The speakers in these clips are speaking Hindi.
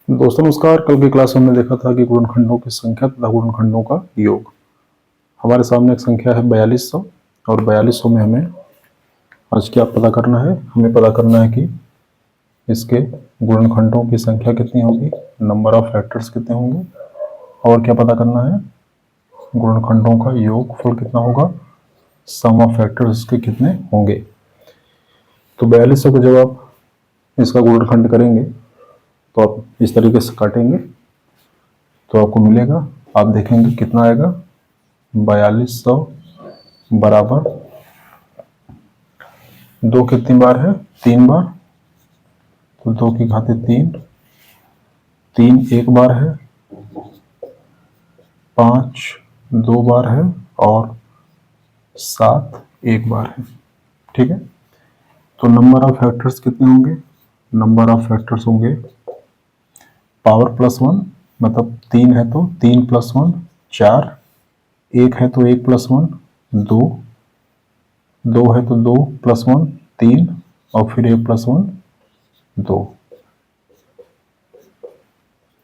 दोस्तों नमस्कार। कल की क्लास में हमने देखा था कि गुणनखंडों की संख्या तथा गुणनखंडों का योग। हमारे सामने एक संख्या है 4200 और 4200 में हमें आज क्या पता करना है। हमें पता करना है कि इसके गुणनखंडों की संख्या कितनी होगी, नंबर ऑफ फैक्टर्स कितने होंगे, और क्या पता करना है गुणनखंडों का योगफल कितना होगा, सम ऑफ फैक्टर्स इसके कितने होंगे। तो 4200 को जब आप इसका गुणनखंड करेंगे तो आप इस तरीके से काटेंगे तो आपको मिलेगा, आप देखेंगे कितना आएगा, 4200 बराबर 2 कितनी बार है, 3 बार, तो 2 की घाते 3, 3 एक बार है, 5 2 बार है और 7 एक बार है। ठीक है, तो नंबर ऑफ फैक्टर्स कितने होंगे, नंबर ऑफ फैक्टर्स होंगे पावर प्लस 1, मतलब 3 है तो 3 प्लस 1 4, 1 है तो 1 प्लस 1 2, 2 है तो 2 प्लस 1 3 और फिर 1 प्लस 1 2,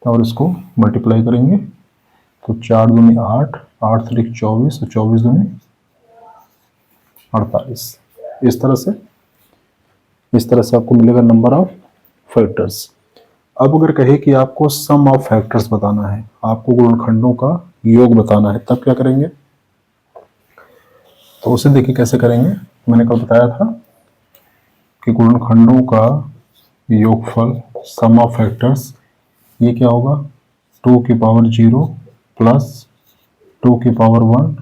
और इसको मल्टीप्लाई करेंगे तो 4 दूनी 8, 8 त्रिक 24 और 24 दूनी 48। इस तरह से आपको मिलेगा नंबर ऑफ फैक्टर्स। अब अगर कहे कि आपको सम ऑफ फैक्टर्स बताना है, आपको गुणनखंडों का योग बताना है, तब क्या करेंगे, तो उसे देखिए कैसे करेंगे। मैंने कल बताया था कि गुणनखंडों का योगफल सम ऑफ फैक्टर्स ये क्या होगा, 2 की पावर 0 प्लस 2 की पावर 1,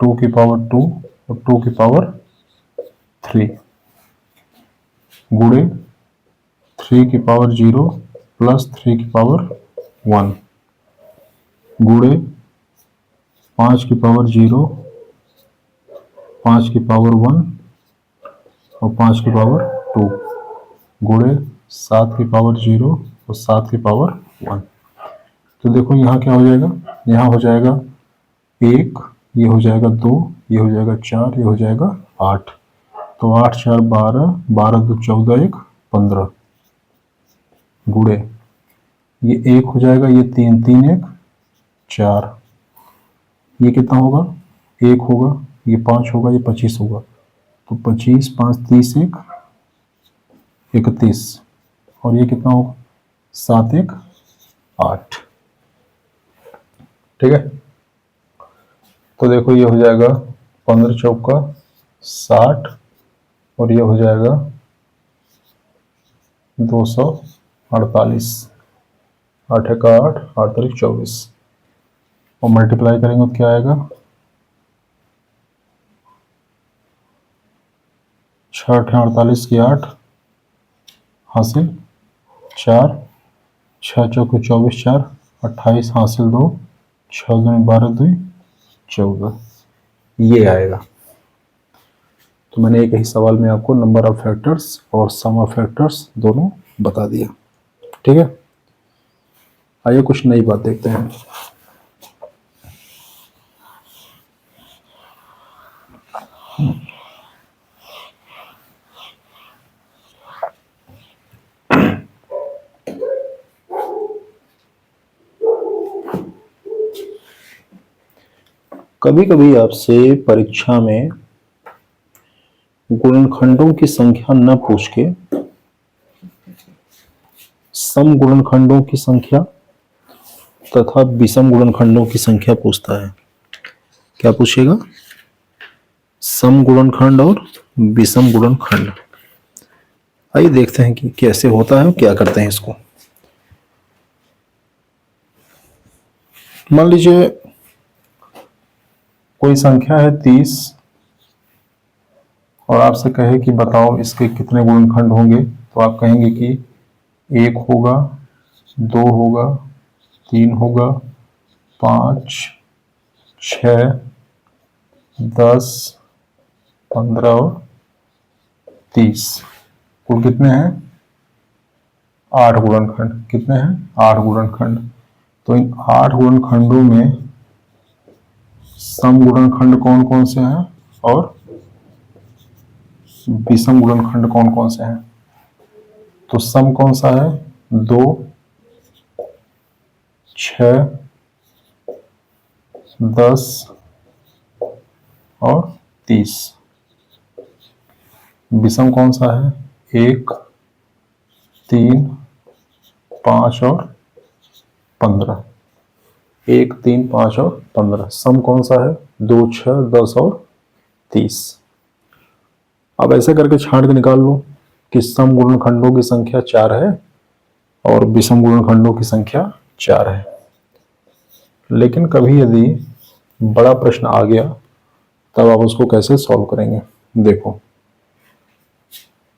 2 की पावर 2 और 2 की पावर 3 गुणे 3 की पावर 0 प्लस 3 की पावर 1 गुणे 5 की पावर 0, 5 की पावर 1 और 5 की पावर 2 गुणे 7 की पावर 0 और 7 की पावर 1। तो देखो यहाँ क्या हो जाएगा, यहाँ हो जाएगा 1, ये हो जाएगा 2, ये हो जाएगा 4, ये हो जाएगा 8, तो 8 4 12, 12 2 14, 1 15 गुणे ये 1 हो जाएगा, ये 3 3 1 4, ये कितना होगा 1 होगा, ये 5 होगा, ये 25 होगा, तो 25 5 30 1 31 और ये कितना होगा 7 1 8। ठीक है, तो देखो ये हो जाएगा 15 चौका 60 और ये हो जाएगा 248, 8 का 8, 8 तारीख 24 और मल्टीप्लाई करेंगे तो क्या आएगा, 6 48 की 8 हासिल 4, 6 चौके 24 4 28 हासिल 2, 6 दूनी 12 2 14, ये आएगा। तो मैंने एक ही सवाल में आपको नंबर ऑफ फैक्टर्स और सम ऑफ फैक्टर्स दोनों बता दिया। ठीक है, आइए कुछ नई बात देखते हैं। कभी कभी आपसे परीक्षा में गुणनखंडों की संख्या न पूछ के सम गुणनखंडों की संख्या तथा विषम गुणनखंडों की संख्या पूछता है। क्या पूछेगा, सम गुणनखंड और विषम गुणनखंड। आइए देखते हैं कि कैसे होता है और क्या करते हैं इसको। मान लीजिए कोई संख्या है 30 और आपसे कहे कि बताओ इसके कितने गुणनखंड होंगे, तो आप कहेंगे कि 1 होगा, 2 होगा, 3 होगा, 5 6 10 15 और 30। कुल कितने हैं, 8 गुणनखंड। कितने हैं, 8 गुणनखंड। तो इन 8 गुणनखंडों में सम गुणनखंड कौन कौन से हैं और विषम गुणनखंड कौन कौन से हैं। तो सम कौन सा है, 2 6, 10 और 30। विषम कौन सा है? 1, 3, 5 और 15। 1, 3, 5 और 15। सम कौन सा है? 2, 6, 10 और 30। अब ऐसे करके छांट के निकाल लो कि सम गुणनखंडों की संख्या 4 है और विषम गुणनखंडों की संख्या 4 है। लेकिन कभी यदि बड़ा प्रश्न आ गया तब आप उसको कैसे सॉल्व करेंगे? देखो,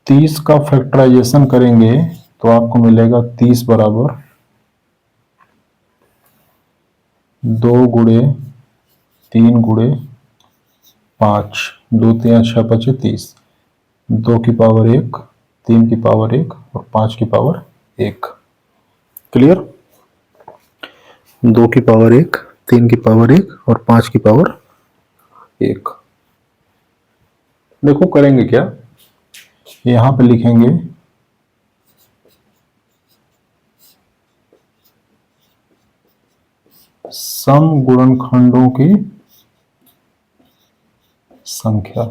30 का फैक्टराइजेशन करेंगे तो आपको मिलेगा 30 बराबर 2 गुणे 3 गुणे 5, 2 3 6 5 30, 2 की पावर 1, 3 की पावर 1 और 5 की पावर 1। क्लियर? 2 की पावर 1, 3 की पावर 1 और 5 की पावर 1। देखो करेंगे क्या, यहां पे लिखेंगे सम गुणनखंडों की संख्या।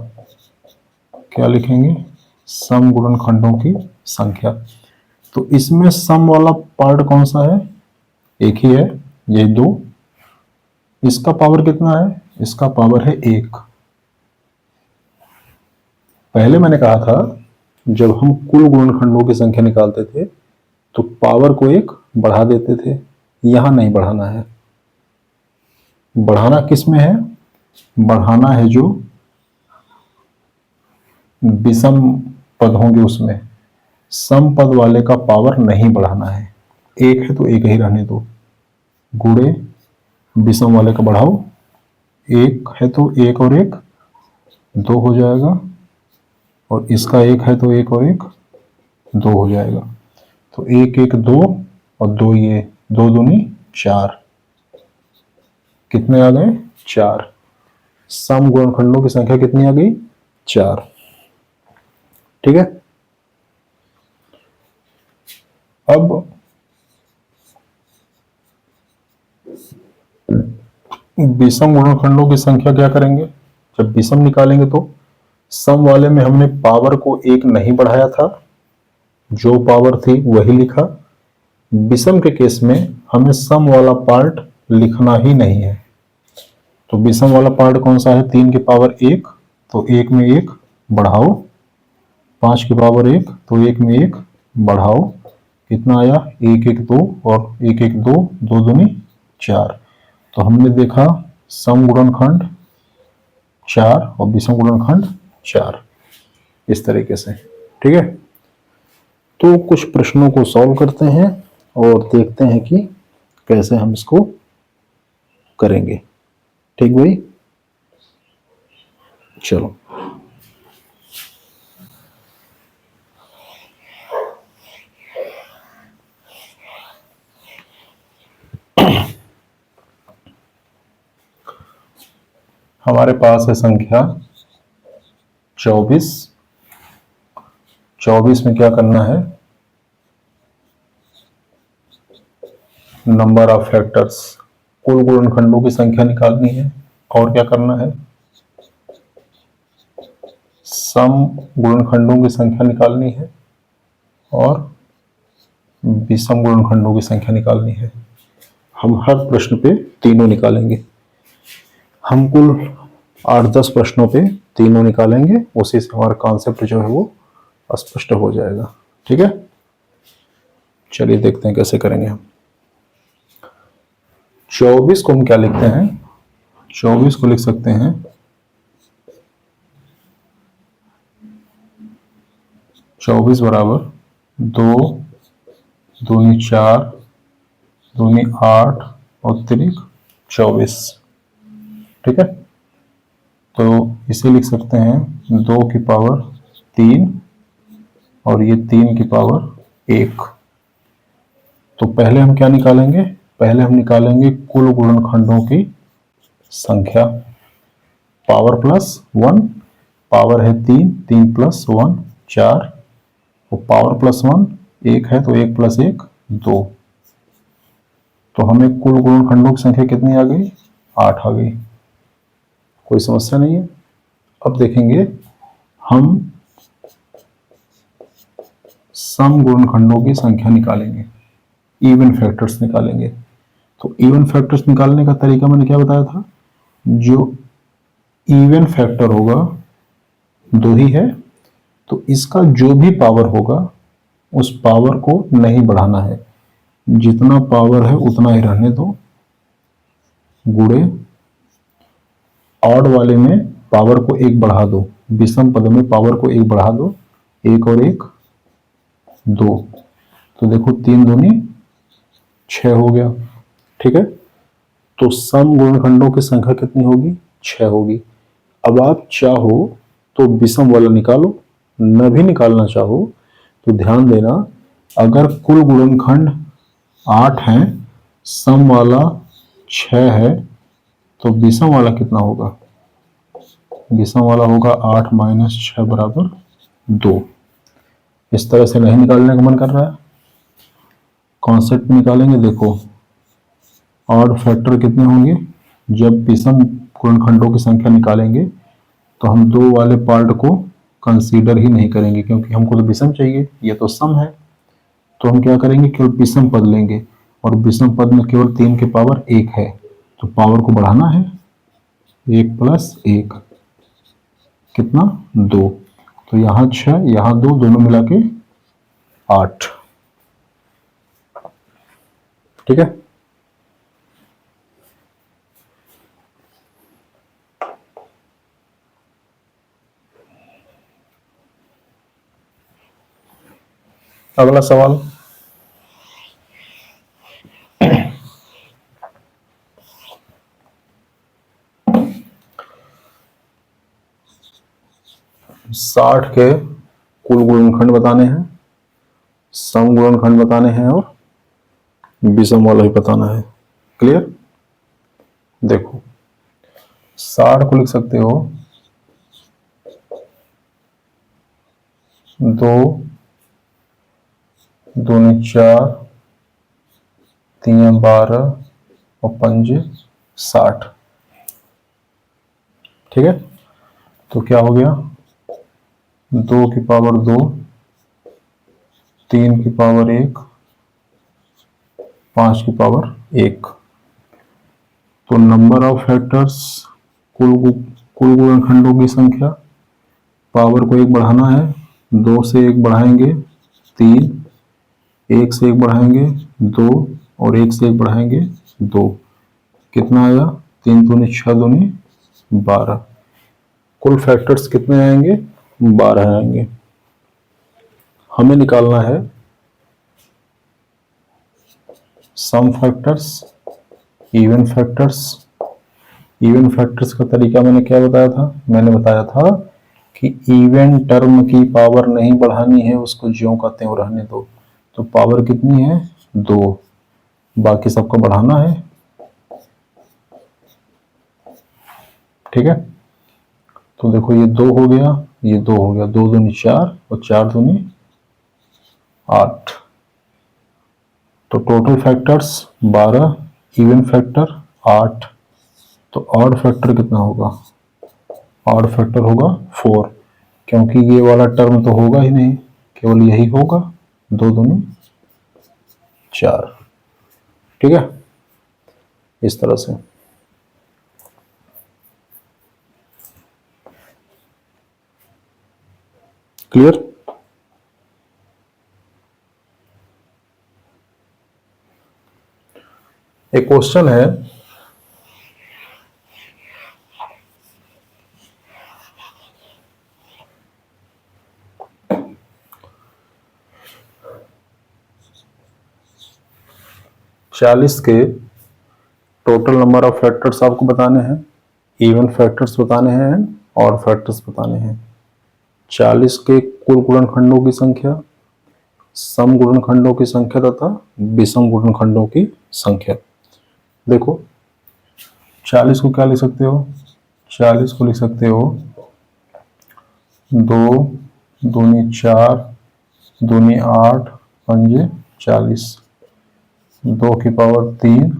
क्या लिखेंगे? सम गुणनखंडों की संख्या। तो इसमें सम वाला पार्ट कौन सा है? एक ही है, ये 2। इसका पावर कितना है? इसका पावर है 1। पहले मैंने कहा था जब हम कुल गुणनखंडों की संख्या निकालते थे तो पावर को 1 बढ़ा देते थे। यहां नहीं बढ़ाना है। बढ़ाना किस में है? बढ़ाना है जो विषम पद होंगे उसमें। सम पद वाले का पावर नहीं बढ़ाना है। 1 है तो 1 ही रहने दो, गुणे विषम वाले का बढ़ाओ। 1 है तो 1 और 1 2 हो जाएगा, और इसका 1 है तो 1 और 1 2 हो जाएगा। तो 1 1 2 और 2 ये 2 दूनी 4। कितने आ गए? 4। सम गुणनखंडों की संख्या कितनी आ गई? 4। ठीक है। अब विषम गुणनखंडों की संख्या क्या करेंगे? जब विषम निकालेंगे तो सम वाले में हमने पावर को 1 नहीं बढ़ाया था, जो पावर थी वही लिखा। विषम के केस में हमें सम वाला पार्ट लिखना ही नहीं है। तो विषम वाला पार्ट कौन सा है? 3 की पावर 1, तो 1 में 1 बढ़ाओ। 5 की पावर 1, तो 1 में 1 बढ़ाओ। कितना आया? 1 1 2 और 1 1 2, 2 दूनी 4। तो हमने देखा सम गुणनखंड 4 और विषम गुणनखंड 4 इस तरीके से। ठीक है। तो कुछ प्रश्नों को सॉल्व करते हैं और देखते हैं कि कैसे हम इसको करेंगे। ठीक भाई, चलो। हमारे पास है संख्या 24। 24 में क्या करना है? नंबर ऑफ फैक्टर्स, कुल गुणनखंडों की संख्या निकालनी है। और क्या करना है? सम गुणनखंडों की संख्या निकालनी है और विषम गुणनखंडों की संख्या निकालनी है। हम हर प्रश्न पे तीनों निकालेंगे। हम कुल 8-10 प्रश्नों पे तीनों निकालेंगे, उसी से हमारा कॉन्सेप्ट जो है वो स्पष्ट हो जाएगा। ठीक है, चलिए देखते हैं कैसे करेंगे हम। 24 को हम क्या लिखते हैं? 24 को लिख सकते हैं 24 बराबर 2 दूनी 4 दूनी 8 और 3 24। ठीक है, तो इसे लिख सकते हैं 2 की पावर 3 और ये 3 की पावर 1। तो पहले हम क्या निकालेंगे? पहले हम निकालेंगे कुल गुणनखंडों की संख्या। पावर प्लस 1, पावर है 3, 3 प्लस 1 4, तो पावर प्लस 1 1 है तो 1 प्लस 1 2। तो हमें कुल गुणनखंडों की संख्या कितनी आ गई? 8 आ गई। कोई समस्या नहीं है। अब देखेंगे हम सम गुणनखंडों की संख्या निकालेंगे, इवन फैक्टर्स निकालेंगे। तो इवन फैक्टर्स निकालने का तरीका मैंने क्या बताया था? जो इवन फैक्टर होगा 2 ही है, तो इसका जो भी पावर होगा उस पावर को नहीं बढ़ाना है, जितना पावर है उतना ही रहने दो, गुणे ऑड वाले में पावर को 1 बढ़ा दो, विषम पद में पावर को 1 बढ़ा दो, 1 और 1 2, तो देखो 3 दूनी 6 हो गया। ठीक है, तो सम गुणनखंडों की संख्या कितनी होगी? 6 होगी। अब आप चाहो तो विषम वाला निकालो, न भी निकालना चाहो तो ध्यान देना, अगर कुल गुणनखंड 8 हैं, सम वाला 6 है, तो विषम वाला कितना होगा? विषम वाला होगा 8 माइनस 6 बराबर 2। इस तरह से नहीं निकालने का मन कर रहा है, कॉन्सेप्ट निकालेंगे। देखो ऑड फैक्टर कितने होंगे? जब विषम गुणनखंडों की संख्या निकालेंगे तो हम 2 वाले पार्ट को कंसीडर ही नहीं करेंगे, क्योंकि हमको तो विषम चाहिए, ये तो सम है। तो हम क्या करेंगे? केवल विषम पद लेंगे, और विषम पद में केवल 3 की पावर 1 है, तो पावर को बढ़ाना है, 1 प्लस 1 कितना? 2। तो यहाँ 6, यहाँ 2, दोनों मिला के 8। ठीक है, अगला सवाल। साठ के कुल गुणनखंड बताने हैं, सम गुणनखंड बताने हैं, और विषम वाला ही बताना है। क्लियर? देखो 60 को लिख सकते हो 2 दूनी 4, 3 12 और 5 60। ठीक है, तो क्या हो गया? 2 की पावर 2, 3 की पावर 1, 5 की पावर 1। तो नंबर ऑफ फैक्टर्स, कुल गुणनखंडों की संख्या, पावर को 1 बढ़ाना है, 2 से 1 बढ़ाएंगे 3, 1 से 1 बढ़ाएंगे 2, और 1 से 1 बढ़ाएंगे 2, कितना आया? 3 दूनी 6 दूनी 12। कुल फैक्टर्स कितने आएंगे? 12 आएंगे। हमें निकालना है sum factors, even factors. Even factors का तरीका मैंने क्या बताया था? मैंने बताया था कि इवन टर्म की पावर नहीं बढ़ानी है, उसको ज्यों का त्यों रहने दो। तो पावर कितनी है? 2, बाकी सबको बढ़ाना है। ठीक है, तो देखो ये 2 हो गया, ये 2 हो गया, 2 दूनी 4 और 4 दूनी 8। तो टोटल फैक्टर्स 12, इवन फैक्टर 8। तो ऑड फैक्टर कितना होगा? ऑड फैक्टर होगा 4, क्योंकि ये वाला टर्म तो होगा ही नहीं, केवल यही होगा, 2 दूनी 4। ठीक है, इस तरह से। क्लियर? एक क्वेश्चन है, चालीस के टोटल नंबर ऑफ फैक्टर्स आपको बताने हैं, इवन फैक्टर्स बताने हैं, और फैक्टर्स बताने हैं। 40 के कुल गुणनखंडों की संख्या, सम गुणनखंडों की संख्या तथा विषम गुणनखंडों की संख्या। देखो 40 को क्या लिख सकते हो? 40 को लिख सकते हो 2 दूनी 4 दूनी 8 पंजे 40। 2 की पावर 3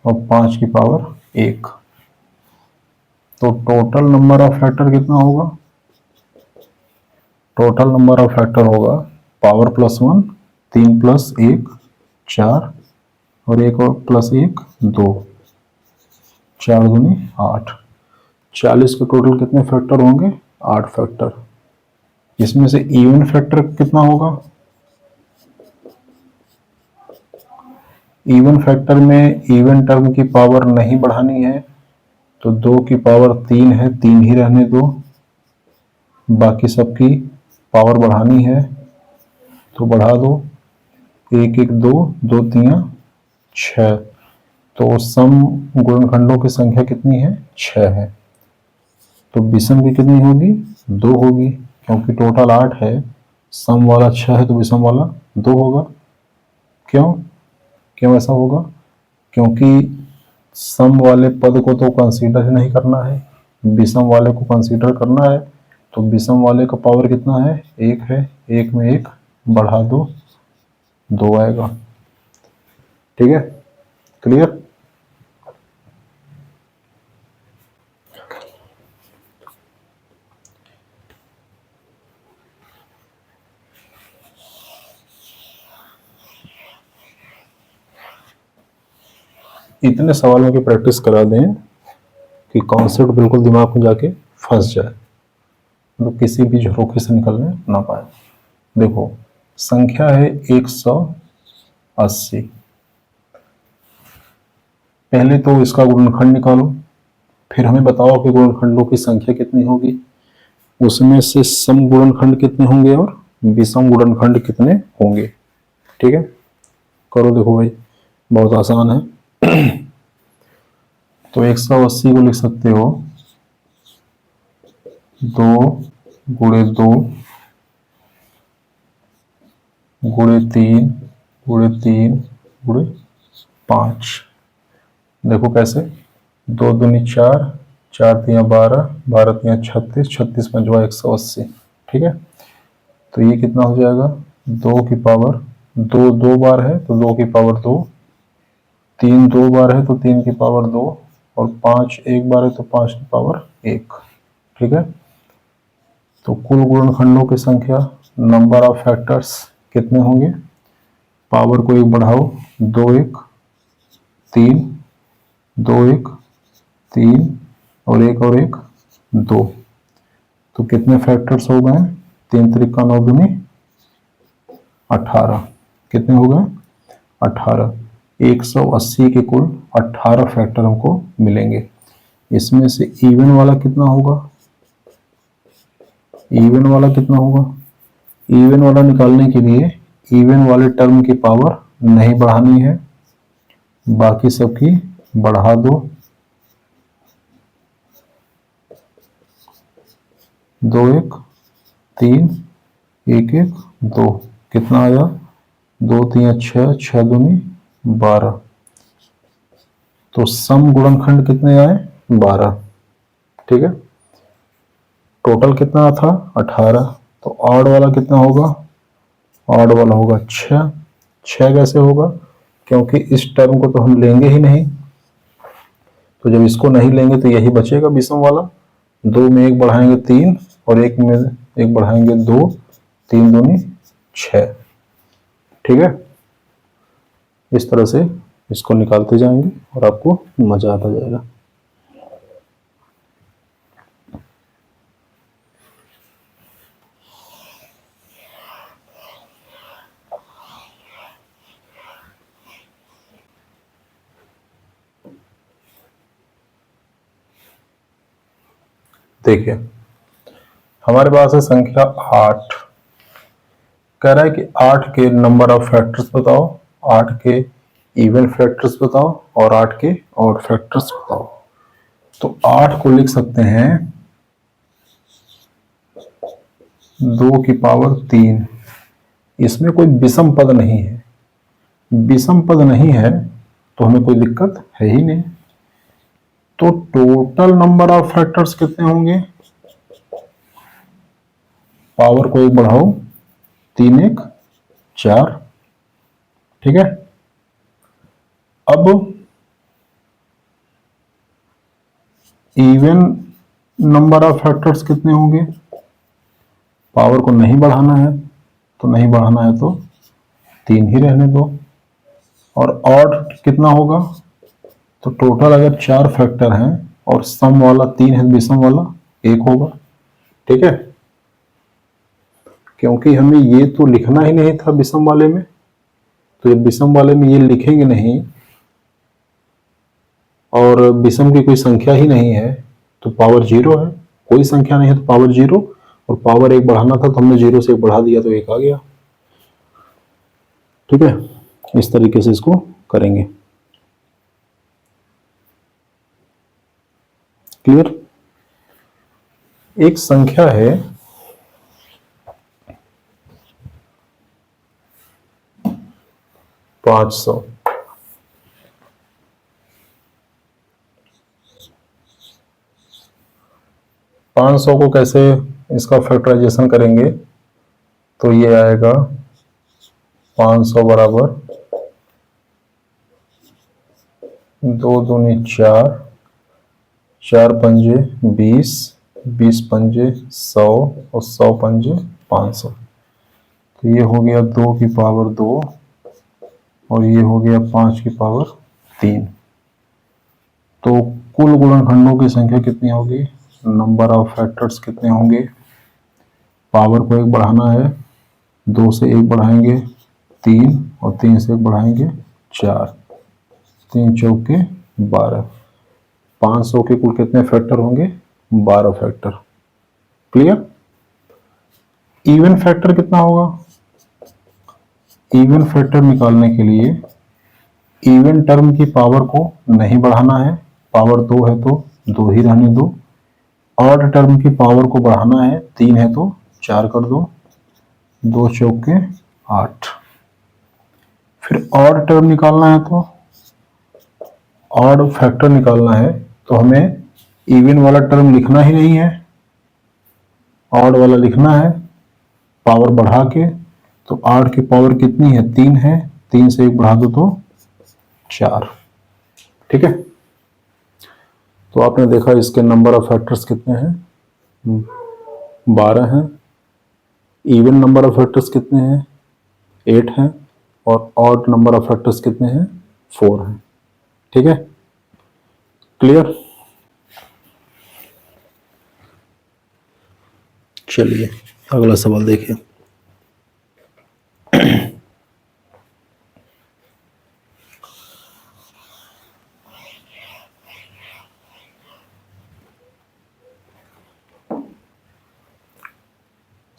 और 5 की पावर 1। तो टोटल नंबर ऑफ फैक्टर कितना होगा? टोटल नंबर ऑफ फैक्टर होगा पावर प्लस 1, 3 प्लस 1 4, और 1 और प्लस 1 2, 4 दूनी 8। 40 के टोटल कितने फैक्टर होंगे? 8 फैक्टर। इसमें से इवन फैक्टर कितना होगा? इवन फैक्टर में इवन टर्म की पावर नहीं बढ़ानी है, तो 2 की पावर 3 है, 3 ही रहने दो। बाकी सबकी पावर बढ़ानी है तो बढ़ा दो, 1 1 2, 2 3 6। तो सम गुणनखंडों की संख्या कितनी है? 6 है। तो विषम की कितनी होगी? 2 होगी, क्योंकि टोटल 8 है, सम वाला 6 है तो विषम वाला 2 होगा। क्यों क्यों ऐसा होगा? क्योंकि सम वाले पद को तो कंसीडर ही नहीं करना है, विषम वाले को कंसीडर करना है। तो विषम वाले का पावर कितना है? 1 है। 1 में 1 बढ़ा दो, 2 आएगा। ठीक है, क्लियर? इतने सवालों की प्रैक्टिस करा दें कि कॉन्सेप्ट बिल्कुल दिमाग में जाके फंस जाए, तो किसी भी झरोखे से निकलने ना पाए। देखो, संख्या है 180। पहले तो इसका गुणनखंड निकालो, फिर हमें बताओ कि गुणनखंडों की संख्या कितनी होगी, उसमें से सम गुणनखंड कितने होंगे और विषम गुणनखंड कितने होंगे। ठीक है, करो। देखो भाई, बहुत आसान है। तो 180 को लिख सकते हो 2 गुणे 2 गुणे 3 गुणे 3 गुणे 5। देखो कैसे, 2 दूनी 4, 4 तिया 12, 12 तिया 36, 36 पंचवा 180। ठीक है, तो ये कितना हो जाएगा? 2 की पावर 2 2 बार है तो 2 की पावर 2, 3 2 बार है तो 3 की पावर 2, और 5 1 बार है तो 5 की पावर 1। ठीक है, तो कुल गुणनखंडों की संख्या, नंबर ऑफ फैक्टर्स कितने होंगे? पावर को 1 बढ़ाओ, 2 1 3, 2 1 3, और 1 2। तो कितने फैक्टर्स हो गए? 3 त्रिका 9 दूनी 18। कितने हो गए? 18। 180 के कुल 18 फैक्टर हमको मिलेंगे। इसमें से इवन वाला कितना होगा? इवन वाला कितना होगा? इवन वाला निकालने के लिए इवन वाले टर्म की पावर नहीं बढ़ानी है, बाकी सबकी बढ़ा दो। 2 1 3 1 1 2, कितना आया? 2 3 6, 6 दूनी 12। तो सम गुणनखंड कितने आए? 12। ठीक है, टोटल कितना था? 18। तो ऑड वाला कितना होगा? ऑड वाला होगा 6। 6 कैसे होगा? क्योंकि इस टर्म को तो हम लेंगे ही नहीं, तो जब इसको नहीं लेंगे तो यही बचेगा विषम वाला। 2 में 1 बढ़ाएंगे 3, और 1 में 1 बढ़ाएंगे 2, 3 दूनी 6। ठीक है, इस तरह से इसको निकालते जाएंगे और आपको मजा आता जाएगा। देखिए, हमारे पास है संख्या 8। कह रहा है कि 8 के नंबर ऑफ फैक्टर्स बताओ, 8 के इवन फैक्टर्स बताओ, और 8 के ऑड फैक्टर्स बताओ। तो 8 को लिख सकते हैं 2 की पावर 3। इसमें कोई विषम पद नहीं है, विषम पद नहीं है तो हमें कोई दिक्कत है ही नहीं। तो टोटल नंबर ऑफ फैक्टर्स कितने होंगे? पावर को 1 बढ़ाओ, 3 1 4, ठीक है। अब इवन नंबर ऑफ फैक्टर्स कितने होंगे? पावर को नहीं बढ़ाना है तो नहीं बढ़ाना है तो 3 ही रहने दो। और ऑड कितना होगा? तो टोटल अगर 4 फैक्टर हैं और सम वाला 3 है, विषम वाला 1 होगा। ठीक है, क्योंकि हमें ये तो लिखना ही नहीं था विषम वाले में, तो विषम वाले में ये लिखेंगे नहीं और विषम की कोई संख्या ही नहीं है तो पावर 0 है। कोई संख्या नहीं है तो पावर 0, और पावर 1 बढ़ाना था तो हमने 0 से 1 बढ़ा दिया तो 1 आ गया। ठीक है, इस तरीके से इसको करेंगे। क्लियर? एक संख्या है 500। 500 को कैसे इसका फैक्टराइजेशन करेंगे? तो ये आएगा 500 बराबर 2 दूनी 4, 4 पंजे 20, 20 पंजे 100 और 100 पंजे 500। तो ये हो गया 2 की पावर 2 और ये हो गया 5 की पावर 3। तो कुल गुणनखंडों की संख्या कितनी होगी? नंबर ऑफ फैक्टर्स कितने होंगे? पावर को 1 बढ़ाना है, 2 से 1 बढ़ाएंगे 3 और 3 से 1 बढ़ाएंगे 4, 3 चौके 12। 500 के कुल कितने फैक्टर होंगे? 12 फैक्टर। क्लियर? इवन फैक्टर कितना होगा? इवन फैक्टर निकालने के लिए इवन टर्म की पावर को नहीं बढ़ाना है, पावर 2 है तो 2 ही रहने दो। ऑड टर्म की पावर को बढ़ाना है, 3 है तो 4 कर दो, 2 चौके 8। फिर ऑड टर्म निकालना है तो ऑड फैक्टर निकालना है तो हमें इवन वाला टर्म लिखना ही नहीं है, ऑड वाला लिखना है पावर बढ़ा के। तो 8 की पावर कितनी है? 3 है, 3 से 1 बढ़ा दो तो 4। ठीक है, तो आपने देखा इसके नंबर ऑफ फैक्टर्स कितने हैं? 12 हैं। इवन नंबर ऑफ फैक्टर्स कितने हैं? 8 हैं। और ऑड नंबर ऑफ फैक्टर्स कितने हैं? 4 हैं। ठीक है, क्लियर? चलिए अगला सवाल देखिए।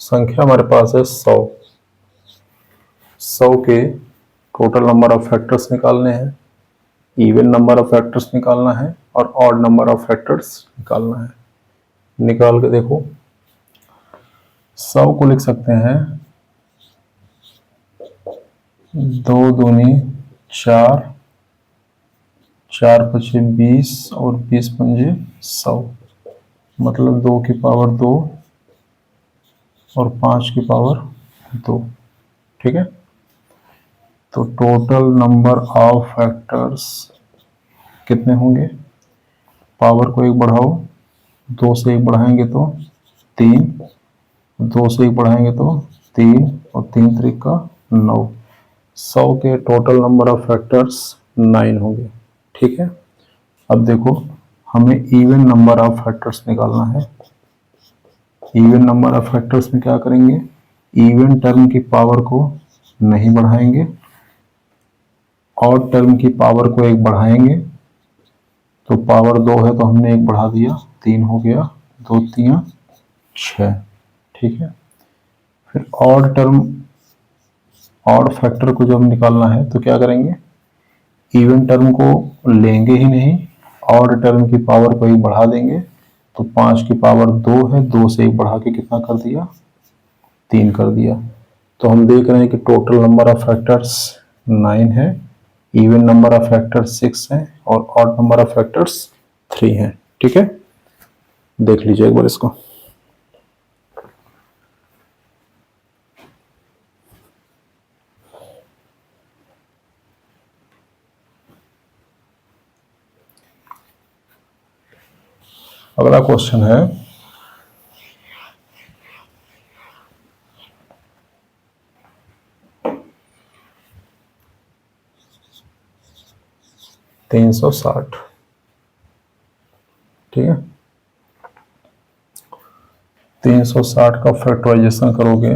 संख्या हमारे पास है 100। 100 के टोटल नंबर ऑफ फैक्टर्स निकालने हैं, इवन नंबर ऑफ फैक्टर्स निकालना है और ऑड नंबर ऑफ फैक्टर्स निकालना है। निकाल के देखो, 100 को लिख सकते हैं 2 दूनी 4, 4 पचे 20 और 20 पंजे 100, मतलब 2 की पावर 2 और 5 की पावर 2। ठीक है, तो टोटल नंबर ऑफ फैक्टर्स कितने होंगे? पावर को 1 बढ़ाओ, 2 से 1 बढ़ाएंगे तो 3, 2 से 1 बढ़ाएंगे तो 3 और 3 त्रिका 9। 100 के टोटल नंबर ऑफ फैक्टर्स 9 होंगे। ठीक है, अब देखो हमें इवन नंबर ऑफ फैक्टर्स निकालना है। इवन नंबर ऑफ फैक्टर्स में क्या करेंगे? इवन टर्म की पावर को नहीं बढ़ाएंगे, ऑड टर्म की पावर को 1 बढ़ाएंगे। तो पावर 2 है तो हमने 1 बढ़ा दिया, 3 हो गया, 2 3 6। ठीक है, फिर ऑड टर्म, ऑड फैक्टर को जब निकालना है तो क्या करेंगे? इवन टर्म को लेंगे ही नहीं, ऑड टर्म की पावर को 1 बढ़ा देंगे। तो 5 की पावर 2 है, 2 से 1 बढ़ा के कितना कर दिया? 3 कर दिया। तो हम देख रहे हैं कि टोटल नंबर ऑफ फैक्टर्स 9 है, इवन नंबर ऑफ फैक्टर्स 6 है और ऑड नंबर ऑफ फैक्टर्स 3 है। ठीक है, देख लीजिए एक बार इसको। अगला क्वेश्चन है 360। ठीक है, 360 का फैक्टराइजेशन करोगे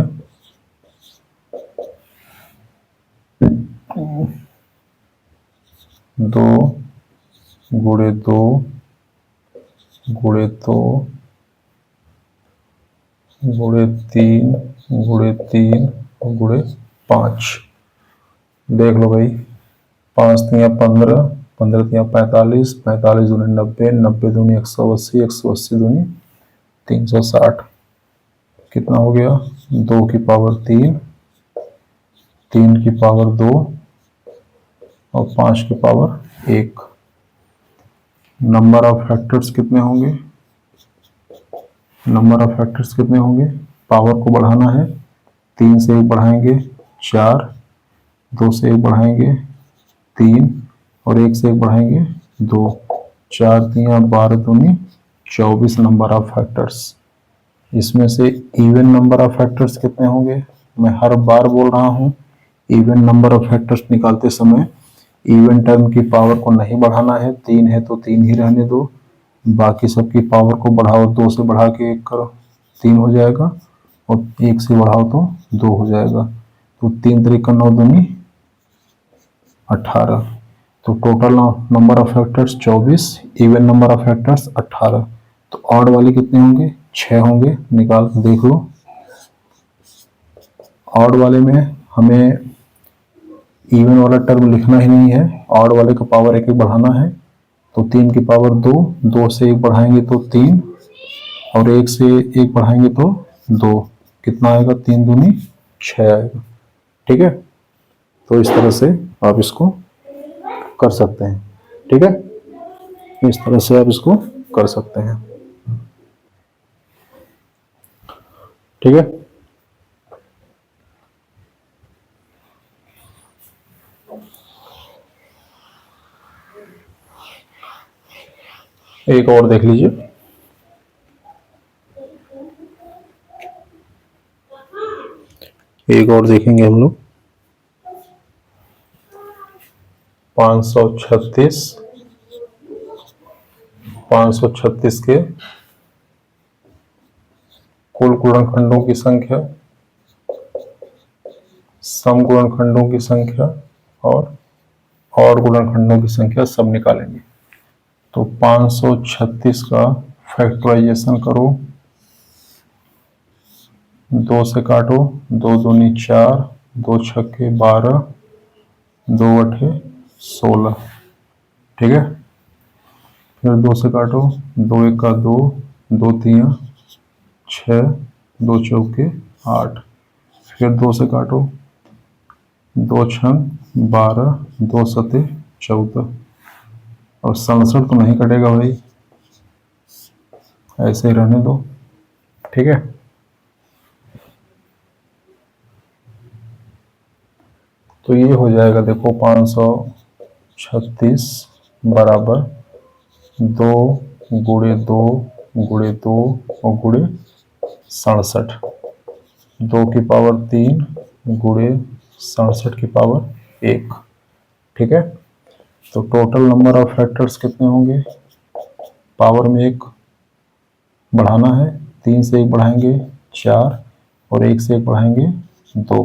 दो गुणे दो गुणे दो गुणे तीन गुणे 5। देख लो भाई, 5 तिया 15, 15 तिया 45, 45 दूनी 90, 90 दूनी 180, 180 दूनी 360। कितना हो गया? 2 की पावर 3, 3 की पावर 2 और 5 की पावर 1। नंबर ऑफ फैक्टर्स कितने होंगे? नंबर ऑफ फैक्टर्स कितने होंगे? पावर को बढ़ाना है, 3 से 1 बढ़ाएंगे 4, 2 से 1 बढ़ाएंगे 3 और 1 से 1 बढ़ाएंगे 2। 4 तिया 12 दूनी 24 नंबर ऑफ फैक्टर्स। इसमें से इवन नंबर ऑफ फैक्टर्स कितने होंगे? मैं हर बार बोल रहा हूँ, इवन नंबर ऑफ फैक्टर्स निकालते समय इवन टर्म की पावर को नहीं बढ़ाना है। 3 है तो 3 ही रहने दो, बाकी सबकी पावर को बढ़ाओ, 2 से बढ़ा के 1 करो 3 हो जाएगा और 1 से बढ़ाओ तो 2 हो जाएगा। तो 3 तरीका 9 दूनी 18। तो total number of factors 24, even number of factors 18। तो ऑड वाले कितने होंगे? 6 होंगे। निकाल के देख लो। ऑड वाले में हमें इवन वाला टर्म लिखना ही नहीं है, ऑड वाले का पावर 1 1 बढ़ाना है। तो 3 की पावर 2, 2 से 1 बढ़ाएंगे तो 3 और 1 से 1 बढ़ाएंगे तो 2। कितना आएगा? 3 दूनी 6 आएगा। ठीक है, तो इस तरह से आप इसको कर सकते हैं। ठीक है, इस तरह से आप इसको कर सकते हैं। ठीक है, एक और देख लीजिए। एक और देखेंगे हम लोग। 536 के कुल गुणनखंडों की संख्या, सम गुणनखंडों की संख्या और गुणनखंडों की संख्या सब निकालेंगे। तो 536 का फैक्टराइजेशन करो, 2 से काटो, 2 दूनी 4, 2 छक्के 12, 2 अठे 16। ठीक है, फिर 2 से काटो, 2 1 का 2, 2 तिया 6, 2 चौके 8। फिर 2 से काटो, 2 छंग 12, 2 सते 14 और 67 तो नहीं कटेगा भाई, ऐसे ही रहने दो। ठीक है, तो ये हो जाएगा, देखो 536 बराबर 2 गुणे 2 गुणे 2 और गुणे 67। 2 की पावर 3 गुणे 67 की पावर 1। ठीक है, तो टोटल नंबर ऑफ फैक्टर्स कितने होंगे? पावर में 1 बढ़ाना है, 3 से 1 बढ़ाएंगे 4 और 1 से 1 बढ़ाएंगे 2।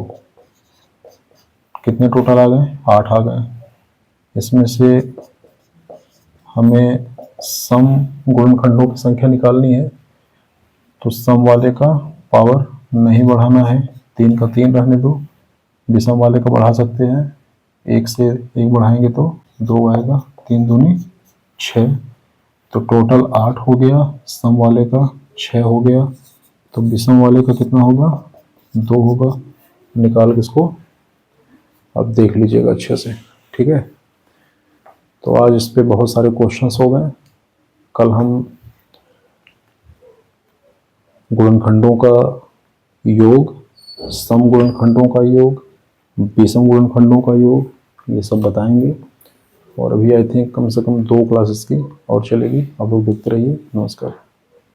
कितने टोटल आ गए? 8 आ गए। इसमें से हमें सम गुणनखंडों की संख्या निकालनी है, तो सम वाले का पावर नहीं बढ़ाना है, 3 का 3 रहने दो। विषम वाले का बढ़ा सकते हैं, 1 से 1 बढ़ाएंगे तो 2 आएगा, 3 दूनी 6। तो टोटल 8 हो गया, सम वाले का 6 हो गया, तो विषम वाले का कितना होगा? 2 होगा। निकाल के इसको अब देख लीजिएगा अच्छे से। ठीक है, तो आज इस पे बहुत सारे क्वेश्चंस हो गए। कल हम गुणनखंडों का योग, सम गुणनखंडों का योग, विषम गुणनखंडों का योग, ये सब बताएंगे। और अभी आई थिंक कम से कम 2 क्लासेस की और चलेगी। आप लोग देखते रहिए। नमस्कार।